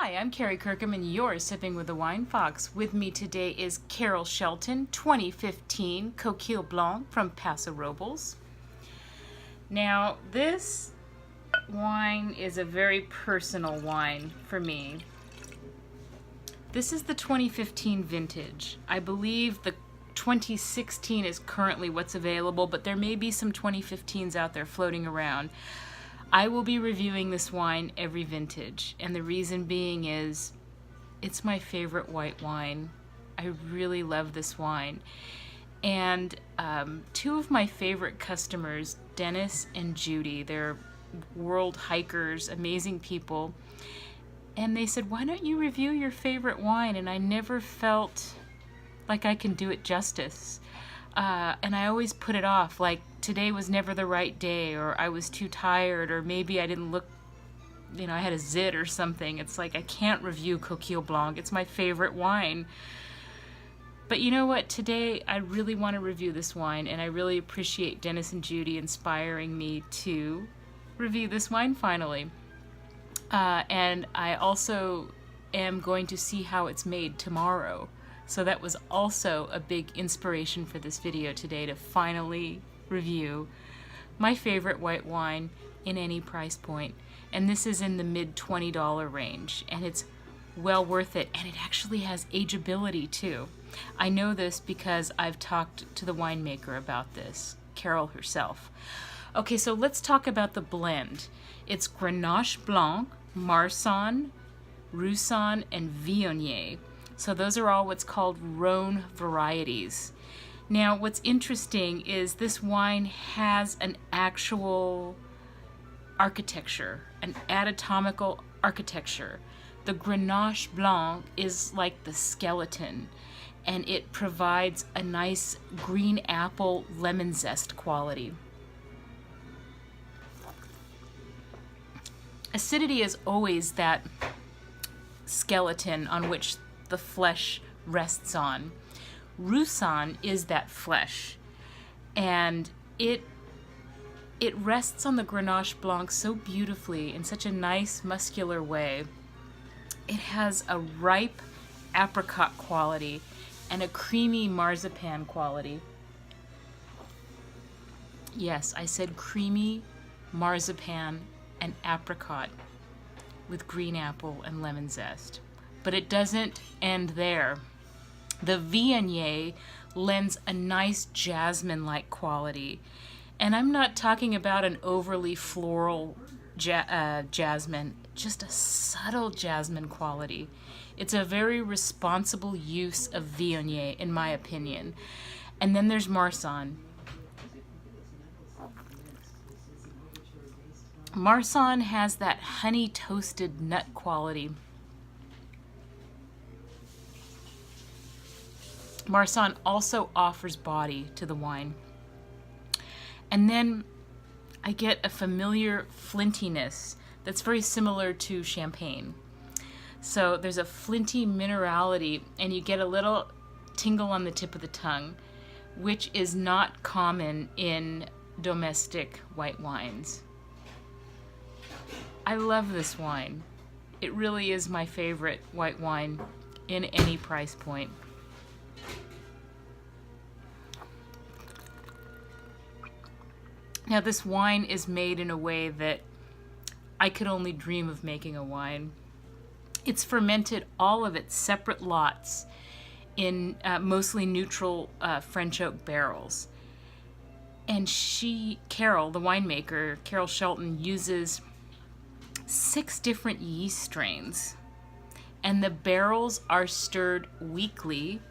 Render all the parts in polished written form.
Hi, I'm Kerry Kirkham and you're Sipping with the Wine Fox. With me today is Shelton 2015 Coquille Blanc from Paso Robles. Now, this wine is a very personal wine for me. This is the 2015 vintage. I believe the 2016 is currently what's available, but there may be some 2015s out there floating around. I will be reviewing this wine every vintage, and the reason being is it's my favorite white wine. I really love this wine. And two of my favorite customers, Dennis and Judy, they're world hikers, amazing people, and they said, why don't you review your favorite wine? And I never felt like I can do it justice. And I always put it off, like today was never the right day, or I was too tired, or maybe I didn't look, I had a zit or something. It's like I can't review Coquille Blanc. It's my favorite wine. But you know what? Today I really want to review this wine, and I really appreciate Dennis and Judy inspiring me to review this wine finally. And I also am going to see how it's made tomorrow. So that was also a big inspiration for this video today, to finally review my favorite white wine in any price point. And this is in the mid $20 range, and it's well worth it, and it actually has ageability too. I know this because I've talked to the winemaker about this, Carol herself. Okay, so let's talk about the blend. It's Grenache Blanc, Marsanne, Roussanne, and Viognier. So those are all what's called Rhone varieties. Now, what's interesting is this wine has an actual architecture, an anatomical architecture. The Grenache Blanc is like the skeleton, and it provides a nice green apple lemon zest quality. Acidity is always that skeleton on which the flesh rests on. Roussanne is that flesh, and it rests on the Grenache Blanc so beautifully in such a nice muscular way. It has a ripe apricot quality and a creamy marzipan quality. Yes, I said creamy marzipan and apricot with green apple and lemon zest. But it doesn't end there. The Viognier lends a nice jasmine-like quality. And I'm not talking about an overly floral jasmine, just a subtle jasmine quality. It's a very responsible use of Viognier, in my opinion. And then there's Marsanne. Marsanne has that honey toasted nut quality. Marsanne also offers body to the wine. And then I get a familiar flintiness that's very similar to champagne. So there's a flinty minerality, and you get a little tingle on the tip of the tongue, which is not common in domestic white wines. I love this wine. It really is my favorite white wine in any price point. Now, this wine is made in a way that I could only dream of making a wine. It's fermented all of its separate lots in mostly neutral French oak barrels. And Carol, the winemaker, Carol Shelton, uses 6 different yeast strains. And the barrels are stirred weekly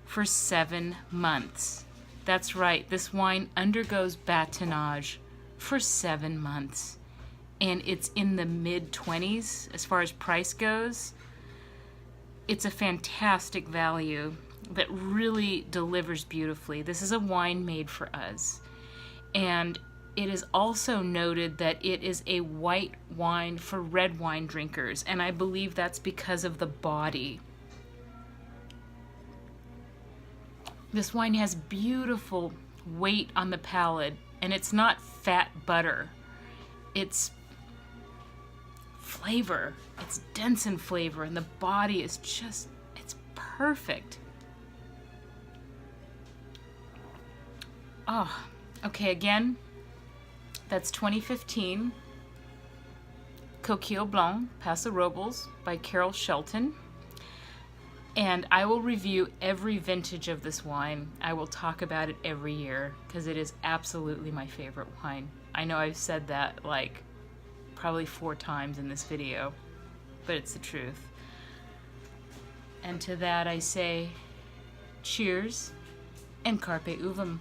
for 7 months. That's right, this wine undergoes batonnage for 7 months. And it's in the mid-20s as far as price goes. It's a fantastic value that really delivers beautifully. This is a wine made for us. And it is also noted that it is a white wine for red wine drinkers. And I believe that's because of the body. This wine has beautiful weight on the palate, and it's not fat butter. It's flavor. It's dense in flavor, and the body is just, it's perfect. Oh, okay, again, that's 2015 Coquille Blanc, Paso Robles by Carol Shelton. And I will review every vintage of this wine. I will talk about it every year because it is absolutely my favorite wine. I know I've said that like probably 4 times in this video, but it's the truth. And to that I say cheers and carpe uvum.